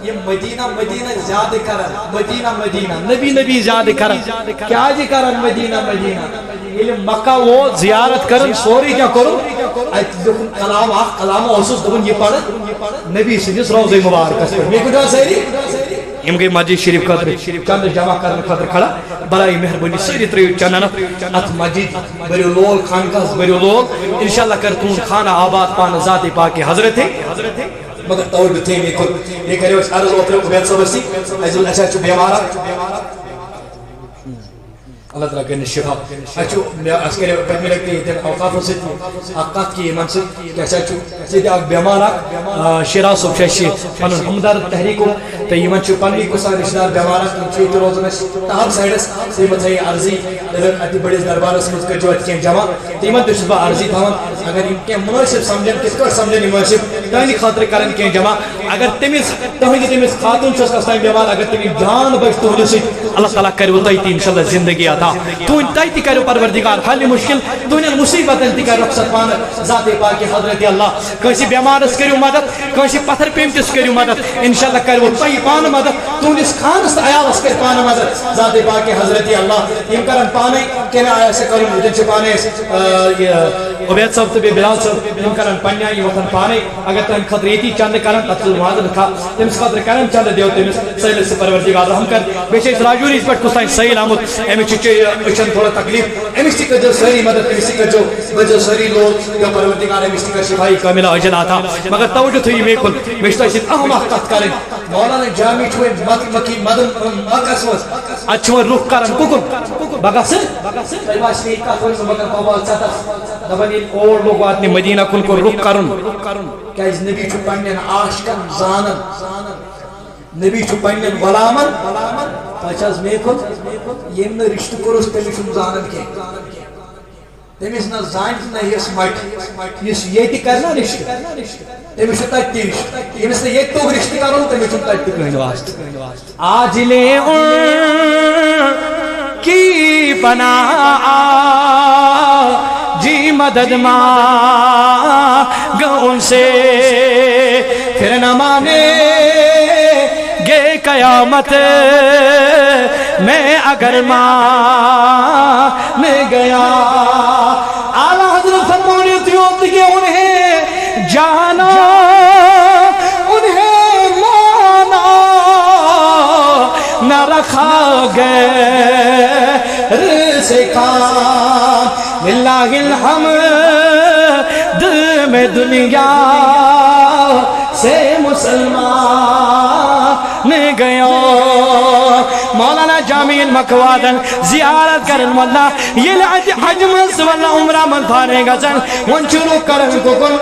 یہ مدینہ زیادہ کرن مدینہ نبی زیادہ کرن کیا جی کرن مدینہ یہ مکہ وہ زیارت کرن سوری کیا کرو کلام اوسس دبن یہ پڑھ نبی سنجس روزے مبارک میں کچھ سیری یم گئی مسجد شریف خاطر چند جمع کرنے خاطر کھڑا برائے مہربانی ساری ترٛٲیِو چندن ات مسجد بٔرِو لول خانقاہس بٔرِو لول انشاءاللہ کر تُہُنٛد خانہ آباد پانہٕ ذاتِ پاکہِ حضرت مگر توجہ تھٲیِو مےٚ کوٚر بیٚیہِ کریو اَسہِ عرض اوترٕ عُبید صٲبس سۭتۍ اَسہِ دوٚپ اَسہِ چھُ بٮ۪مار اکھ اللہ تعالیٰ کرنہِ شفا اَسہِ کریو پٔتمہِ لٹہِ ییٚتٮ۪ن اوقافو سۭتۍ اکھ کتھ کہِ یِمن سۭتۍ کیٛاہ سا چھُ ییٚتہِ اکھ بٮ۪مار اکھ شیراز صٲب چھُ اَسہِ پنُن ہمدرد تحریٖکُک تہٕ یِمن چھُ پننی کُس رشتہٕ دار بٮ۪مار اکھ تِم چھِ ییٚتہِ روزان اَسہِ ٹاپ سایڈس تہٕ یِمن تھٲیِو عرضی دپن اتہِ بٔڑِس دربارس منٛز کٔرۍزیو اتہِ کینٛہہ جمع تہٕ یِمن تہِ چھُس بہٕ عرضی تھاوان اگر یِم کینٛہہ مُنٲسِب سمجھن کِتھ کٲٹھۍ سمجھن یہِ مُنٲسِب تہنٛدِ خٲطرٕ کرن کینٛہہ جمع اگر تٔمِس خاتوٗن چھُس کس تام بٮ۪مار اگر تٔمِس جان بچہِ تُہنٛدِ سۭتۍ اللہ تعالیٰ کروٕ تۄہہِ تہِ انشاء اللہ زندگی عطا تۄہہِ تہِ کرو پروردگار حل مشکل تُہنٛدٮ۪ن مُصیبتن تہِ کر رۄخصت پانہٕ ذاتِ پاکہِ حضرت اللہ کٲنٛسہِ بٮ۪مارس کٔرِو مدد کٲنٛسہِ پتھر پیٚمتِس کٔرِو مدد انشاء اللہ کروٕ تۄہہِ پانہٕ مدد تُہنٛدِس خانس تہٕ عیالس کرِ پانہٕ مدد ذاتِ پاکہِ حضرت اللہ یِم کرن پانے کیٚنٛہہ آسہِ کرُن ییٚتٮ۪ن چھِ پانے أسۍ عُبید صٲب تہٕ بیٚیہِ بِلال صٲب یِم کرن پننہِ آیہِ یِم وۄتھن پانے اگر تُہنٛدِ خٲطرٕ ییٚتی چندٕ کرن تتھ چھُ وعدٕ کھا تٔمِس خٲطرٕ کرن چندٕ دِیو تٔمِس سٲلِس پروردگار رحم کر بیٚیہِ چھِ أسۍ راجوٗریِس پٮ۪ٹھ کُس تانۍ سٲیل آمُت أمِس چھِ أچھن تھوڑا تکلیٖف أمِس تہِ کٔرۍزیو سٲری مدد أمِس تہِ کٔرۍزیو سٲری لول یا پروردگار أمِس تہِ کر شفائی کاملہ عاجل عطا مگر توجہ تھٲیِو مےٚ کُن مےٚ چھُ تۄہہِ سۭتۍ اہم اکھ کتھ کرٕنۍ مولانا جامی چھُ وۄنۍ مکس منٛز اتہِ چھُ وۄنۍ رُخ کران کُکُن بہٕ گژھٕ تۄہہِ باسہِ یہِ کتھ ؤنۍ مگر قوبال ژےٚ دپان ییٚلہِ اور لوگ واتنہِ مدینہ کُن کوٚر رُخ کرُن کیازِ نبی چھُ پننٮ۪ن عاشقن زانان نبی چھُ پننٮ۪ن غلامن تۄہہِ چھِ حظ مےٚ کُن ییٚمۍ نہٕ رشتہٕ کوٚرُس تٔمِس چھُنہٕ زانان کینٛہہ تٔمِس نہ زانہِ نہ یُس مٹہِ یُس ییٚتہِ کرِ نا رشتہٕ تٔمِس چھُ تتہِ تہِ رشتہٕ ییٚمِس نہٕ ییٚتہِ توٚگ رشتہٕ کرُن تٔمِس چھُنہٕ تتہِ تہِ کٕہٕنۍ واسطہٕ آج لے کی پناہ جی مدد مانگ ان سے پھر نہ مانے گے قیامت میں اگر مان گیا اعلیٰ حضرت فرمانے تھی کہ انہیں جانا انہیں مانا نہ رکھا غیر سے کام للہ الحمد میں دنیا سے مسلمان گیا مولانا جامی مکوادن زیارت کرن واللہ یہ حج منز واللہ عمرہ من پھانے گا چن ون شروع کرن کن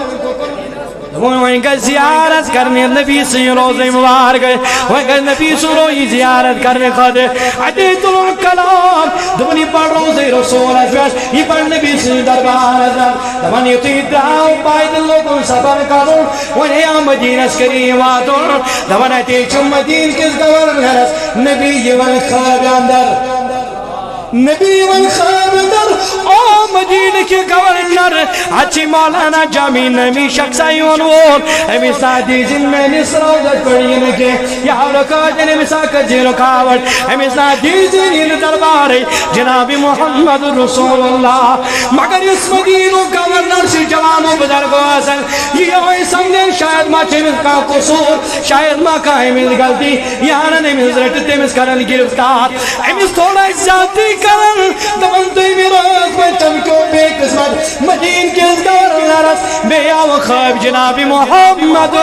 وہیں گئے زیارت کرنے نبی سے روزے مبارک گئے وہیں گئے نبی سے روئی زیارت کرنے خاطر عدیت الکلام دونی پڑھ روزے رسول ازویش یہ پڑھ نبی سے دربار ازویش دونی اتنی دعاو پائد لوگوں سفر کرو وہیں یا مدینہ کریم آتو دونی تیچو مدین کس گورنرس نبی یون خواب اندر نبی ون خواب اندر او مدینہ کے گورنر اچھی مولانا جامی نمی شخصائی ونور امی سادی جن میں نسروزت پڑین کے یا رکاج نمی ساکت جی رکاوٹ امی سادی جن درباری جناب محمد رسول اللہ مگر اس مدینہ گورنر سے جوانوں بزرگوں اصل یہ ہوئی سمجھیں شاید ما چمز کا قصور شاید ما کہیں مل غلطی یہاں نمیز رٹتے مز کرن گرفتار امیز تھوڑا ذاتی کرن دبن دوی میراز میں چمکو بے قسمت مدین کے گورنرس بے آو خواب جناب محمد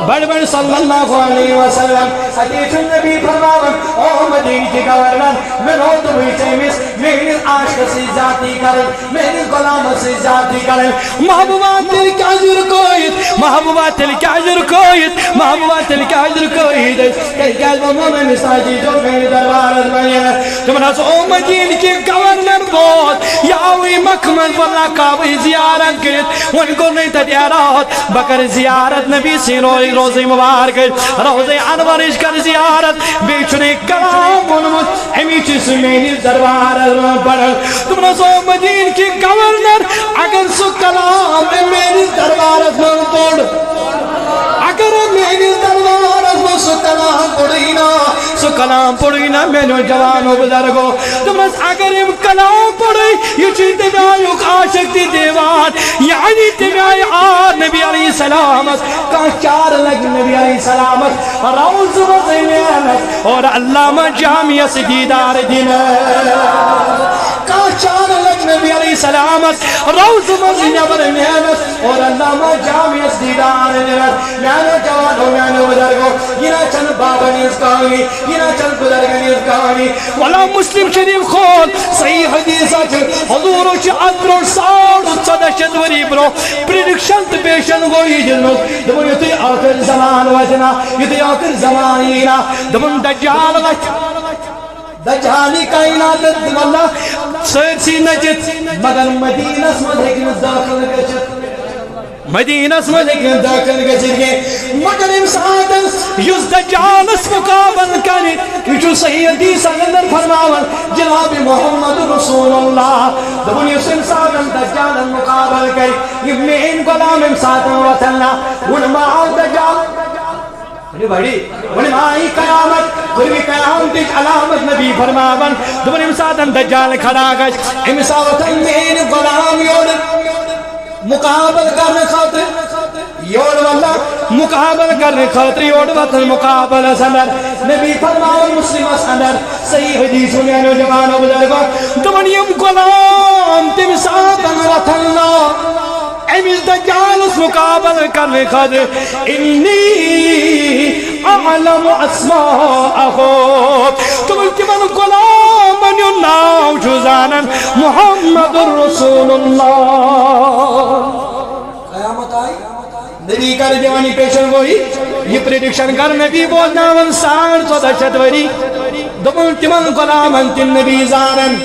بڑ صلی اللہ علیہ وسلم حدیث النبی فرماون او مدین کی گورنر میں روت ہوئی چیمیس میری عاشق سے ذاتی کرن میری غلام سے ذاتی کرن محبوبات تل کی عجر کوئیت محبوبات تل کی عجر کوئیت محبوبات تل کی عجر کوئیت کہ قلب مومن مساجی جو میری دربارت بنیا تم رس او مدین کی گورنر بہت یاوی مکمل واللہ کعبی زیارت کرت ان کو نہیں تدیارات بکر زیارت نبی سے روزے مبارک روزے انورش کر زیارت بیچنے کلام بنمت امی چیز میری دربار پڑھ تم رسو مدین کی گورنر اگر سو کلام میری دربار پڑھ اگر میری دربار سو کلام پڑھینا سو کلام پڑھی نا میرے جوانو بزرگو دمس اگر ام کلام پڑھی یہ چیز تمیائی عاشق دی دیوان یعنی تمیائی آر نبی علیہ السلامت کا چار لگ نبی علیہ السلامت روز وزینت اور علامہ جامعہ سے دیدار دینا کا چار لگ نبی علیہ السلامت روز وزینت اور علامہ جامعہ سے دیدار دینا میانے جوانو میانے بزرگو یہ نا چند بابا نیز کہانی یہ نا چند بزرگ نیز کہانی والا مسلم شریف خود صحیح حدیثہ حضور چھ ادرو ساڑھ صدہ شدوری برو پریڈکشن پیشن گوئی جنوک دبن یتی آخر زمان وزنا یتی آخر زمان اینا دبن دجال غچ دجالی کائنات دب اللہ سرسی نجت مگر مدینہ اسمد حکم داخل گچت مدینہ اسمد حکم داخل گچت گئے مگر امسادن یز دجال اس مقابل کرے کچھو صحیح حدیث اندر فرماون جناب محمد رسول اللہ دبن یس امسادن دجال مقابل کرے ابن این غلام امسادن وطننا ونماء دجال بڑی ونمائی قیامت کوئی بھی قیامت علامت نبی فرماون دبن امسادن دجال کھڑا گش امسادن این غلام یور مقابل کرنے خاطر یور واللہ مقابل کرنے خاطر یور وطن مقابل سندر نبی فرماؤ مسلم سندر صحیح حدیث میں نوجوان و بزرگوں دبن یم غلام تم ساتن وطن اللہ امیز دجال اس مقابل کرنے خاطر انی اعلم اسماءہو تم تمن غلام من ناو جزانا محمد رسول اللہ قیامت آئی نبی کر جوانی پیشن گوئی یہ پریڈکشن کر نبی بولنا من ساڑھ سو دشت وری دبن تمن غلام تم نبی زانن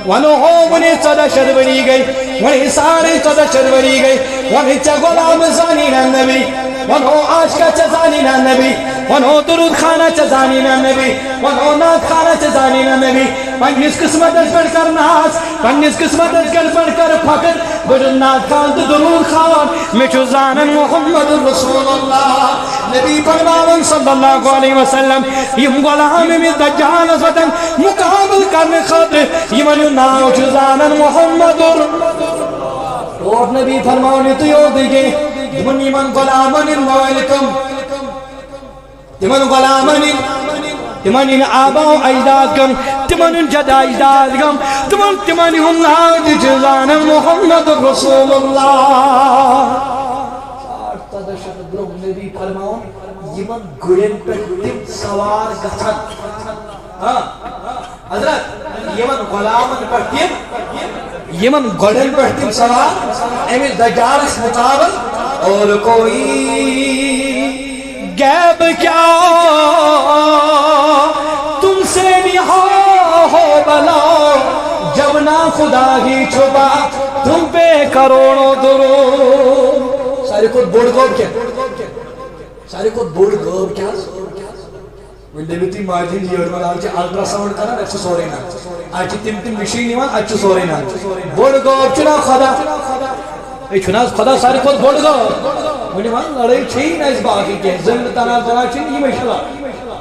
ونو ہو ونی صدہ شدوری گئی ونی سارے صدہ شدوری گئی ونی چا غلام زانینا نبی ونو عاشقہ چا زانینا نبی ونو درود خانہ چا زانینا نبی ونو نات خانہ چا زانینا نبی پنجیس قسمت از بڑھ کر ناس پنجیس قسمت از بڑھ کر فقر بجن نات خان تو درود خان مچو زانن محمد رسول اللہ نبی فرماون صلی اللہ علیہ وسلم یم غلام میں دجال وطن مقابل کرنے خاطر یمن ناو چزانن محمد اور نبی فرماؤنی تو یوں دیگے دمن یمن غلامن موالکم تمن غلامن تمن ان آبا و اجداد کم تمن ان جد اجداد کم تمن ہم ناو چزانن محمد رسول اللہ نبی فرماؤن یمن گڑن پر تم سوار گھن حضرت یمن غلامن پر تم یمن گڑن پر تم سوار امیل دجال اس مقابل اور کوئی غیب کیا تم سے نہا ہو بلا جب نہ خدا ہی چھپا تم پہ کروڑوں درود سارے کو بوڑ گوب کیا سارے کو بوڑ گوب کیا ونڈیوٹی مارجن جیور میں آج الٹرا ساؤنڈ کرنا اچھو سورے نا آج تم مشین نیوان اچھو سورے نا بوڑ گوب چنا خدا ای چنا خدا سارے کو بوڑ گوب ونیوان لڑائی چھئی نا اس باقی کے زمین تنازعہ چھئی یہ مشکلہ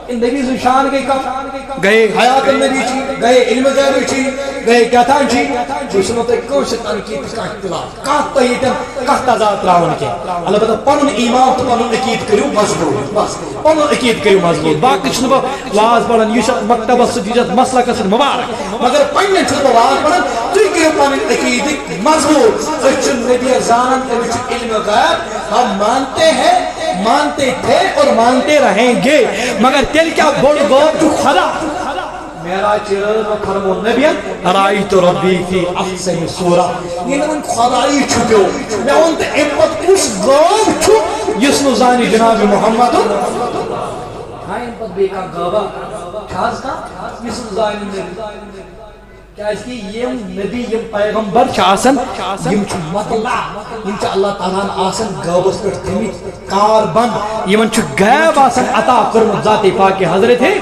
ان نبی سے شان گئی کب گئے حیات النبی چھی گئے علم غیب چھی گئے کہتان چھی جوشنو تے کوش تنقید کا اختلاف کہت تہیتن کہت تضاد راون کے البتہ پنن ایمان تو پنن عقید کریو مضبوط بس پنن عقید کریو مضبوط باقی چھنو واز پڑھن یہ مکتب سجیجت مسئلہ کسر مبارک مگر پنن چھنو واز پڑھن تو کریو پنن عقید مضبوط اچھن نبی زانن اچھن علم غیب ہم مانتے ہیں مانتے تھے اور مانتے رہیں گے مگر تیل کیا بڑ گوب جو خدا میرا چرز و کرم و نبیت رائیت ربی فی احسن سورہ یہ نمان خدایی چھپیو میں انتے امت اس گوب چھپ جس نزانی جناب محمد ہاں امت بے کا گوبا چھاز کا جس نزانی نبی کیا اس کی یہ نبی یہ پیغمبر چاسن یم چھ مطلع یم چھ اللہ تعالیٰ آسن غیبس پر تھمت کار بند یمن چھ غیب آسن عطا کرمت ذات پاک حضرت ہے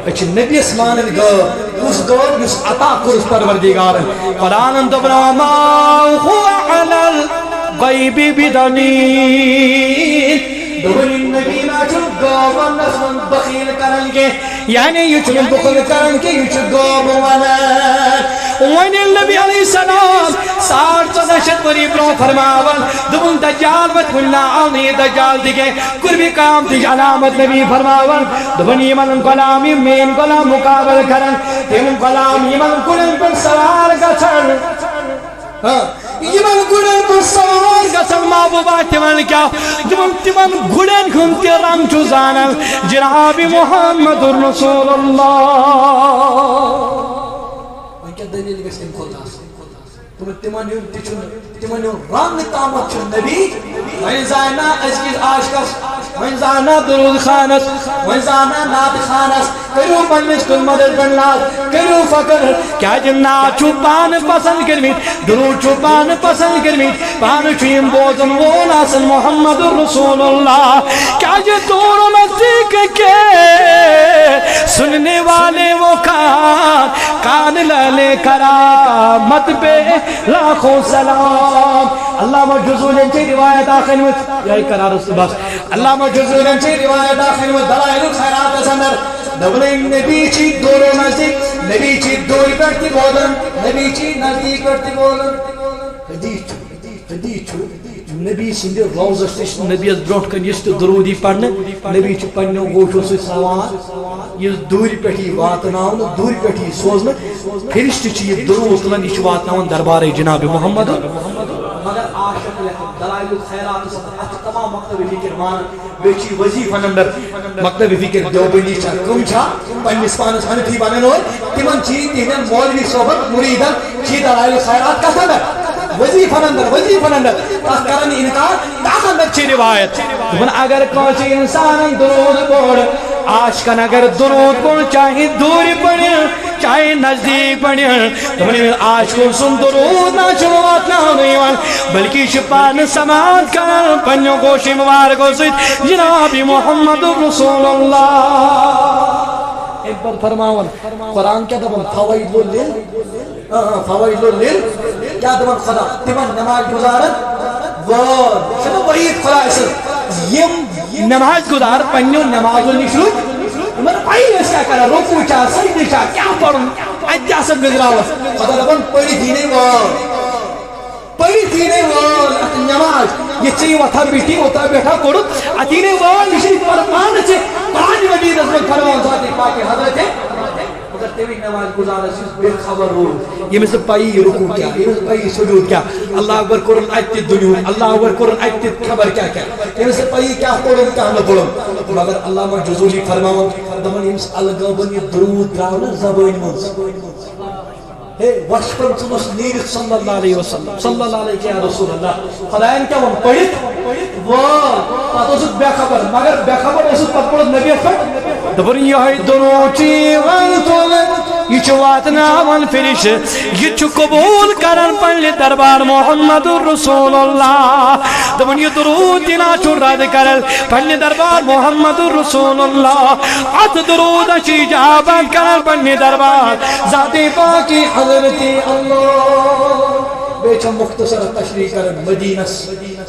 اچھ نبی اسمان غیب اس غیب اس عطا کرس پروردگار قرآن دبنا ما هو علی الغیب بدنین دبن النبی نا چھ گوبن نسمن بخیل کرن کے یعنی یہ چھن بخل کرن کے یہ چھن گوبن وین نبی علیہ السلام 1400 وری برو فرماون دبن دجال وت کنا آنی دجال دیگے قربی کام دی علامت نبی فرماون دبن یمن غلامی مین غلام مقابل کرن تم غلام یمن کلن پر سوار گچھن یمن گڑن پر سوار گژھن محبوبہ تمن کیا تمن گڑن ہند تہ رنگ چھ زانن جناب محمد رسول اللہ کیا دلیل گژھِ تم خود تمن رنگ تامت نبی وین زانا ازکس عاشقس وین زانا درود خانس وین زانا ناد خانس کرو پنس کل مدد بنلاس کرو فکر کیا جنا چھو پان پسند کرمیت درود چھو پان پسند کرمیت پان چھویم بوزن وول آسن محمد رسول اللہ کیا جو دور و نزدیک کے سننے والے وہ کان لے کرا مت پہ لاکھوں سلام علامہ جزولین چی روایت آخر میں یہی قرار اس بخش علامہ جزولین چی روایت آخر میں دلائل الخیرات سندر دبلین نبی چی دور و نزدیک نبی چی دوری پرتی بولن نبی چی نزدیک پرتی بولن حدیث چھو نبی سندھ روزس نش نبی برونٹ کن یس درودی پڑھنے نبی چھ پنو گوشو سے سوار یہ دوری پٹھی واتناون دوری پٹھی سوزن فرشت چھ یہ درود تلن یہ واتناون دربار جناب محمد مگر عاشق لکھن دلائل الخیرات سب تمام مکتب فکر مان بیچی وظیفہ نمبر مکتب فکر دیوبندی چھا کم چھا پنس پانس حنفی بنن اور تمن چی تمن مولوی صحبت مریدن چی دلائل الخیرات کتھ اندر وظیفہ نمبر تس کرن انکار تس اندر چھ روایت دپن اگر کانسی انسان درود پڑھ عاشقن اگر درود پڑھ چاہے دور پڑھ چاہے نزدیک پڑھ دپن عاشقوں سن درود نہ چھو واتناون بلکہ شپان سماعت کرن پنو گوشی مبارکو سۭتۍ جناب محمد رسول اللہ ایک بار فرماون قرآن کیا دپن فوائد اللیل کیا دپن خدا تمن نماز گزارن وعید خدا یم نماز گزار پنو نمازو نش روز من پائی اس کیا کرا رکوع چا سجدہ چا کیا پڑھن اجا سب گزراوس خدا دپن پڑھی دینے وال نماز یہ چی وتھا بیٹھی وتا بیٹھا کوڑت اتینے وال نشی پرمان چھ پانچ وجی رسول فرمان ذات پاک حضرت مگر تیوی نماز گزارا سی بے خبر رو یہ مثل پائی رکوع کیا یہ مثل پائی سجود کیا اللہ اکبر قرآن آیت دنیا اللہ اکبر قرآن آیت خبر کیا کیا یہ مثل پائی کیا قرآن کیا نہ قرآن مگر اللہ جزولی فرماؤں دمن یہ مثل الگابن یہ درود دراؤنا زبان منز وشپن چنس نیرت صلی اللہ علیہ وسلم صلی اللہ علیہ یا رسول اللہ خدایان کیا ون پڑھت پتہ اسد بے خبر مگر بے خبر اسد پتہ پڑھت نبی پہ دپن یہ دروچی ون یہ واتناون فرش یہ قبول کرن پنہ دربار محمد رسول اللہ دپن یہ درود دنا رد کرن پنہ دربار محمد رسول اللہ ات درود اجابت کرن پنہ دربار ذات پاکی حضرت اللہ بیچ مختصر تشریح کرن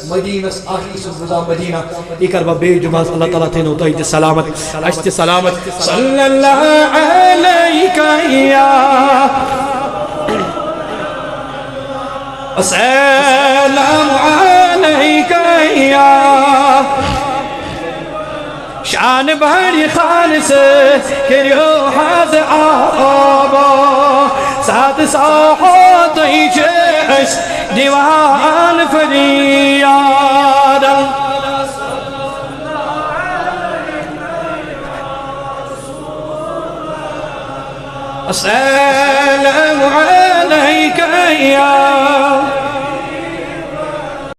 مدینس آخری سبزا مدینہ یہ کربا بے جماز اللہ تعالیٰ تھے نوتا ہی سلامت اشت سلامت صلی اللہ علیکہ یا السلام علیکہ یا شان بڑی خان سے کریو حاض آبا ساتھ ساحت ایچش دیوان فریاد السلام علیکہ یا